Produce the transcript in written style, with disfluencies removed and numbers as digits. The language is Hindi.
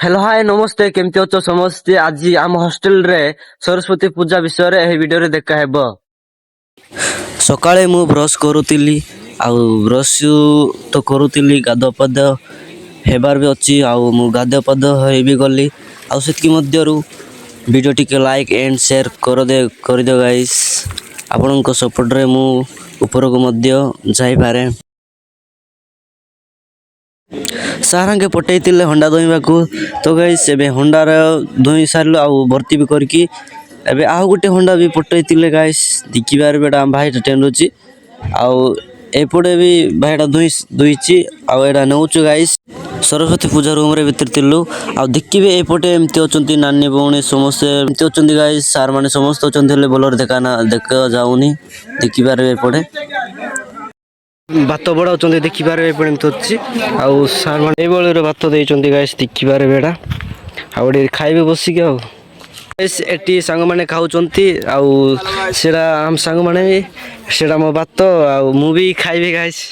हेलो हाय नमस्ते केमती अच्छो समस्ते आज आम हॉस्टेल रे सरस्वती पूजा विषय रे एही वीडियो रे देखा हेबो। सकाळे मु ब्रश करूतिली आउ ब्रश तो करूतिली गाधो पद हेबार भी अछि आउ मु गाधो पद हेबी गली आउ सेतकी मध्यरु वीडियो टिके लाइक एंड शेयर कर दे गाइस आपनको सपोर्ट रे मु ऊपर को मध्य जाई पारे। सारंगे पटेइतिले हंडा दोइबाकू तो गाइस एबे हंडार दोइ सारलो आउ भर्ती भी करकी एबे आउ गुटे हंडा भी पटेइतिले गाइस दिखिबार बेडा भाई टेंडुची आउ एपटे भी भाईटा दुइची आउ एडा नउचु गाइस सरस्वती पूजा रूम रे भीतर तिलु आउ देखिबे एपटे एमती अचंती नानी बौणी समस्त एमती अचंती गाइस सार माने समस्त अचंती ले बोलर देखा जाउनी देखिबार एपटे भात बड़ाउछन्ती देखिबारे एपटे एमती अछि आउ सार माने एबळे रे भात देइछन्ती गाइस देखिबारे बेडा आउ एडी खाइबे बसिके आउ गाइस एटी संग माने खाउछन्ती आउ सेडा हम संग माने सेडा मो भात आउ मु भी खाइबे गाइस।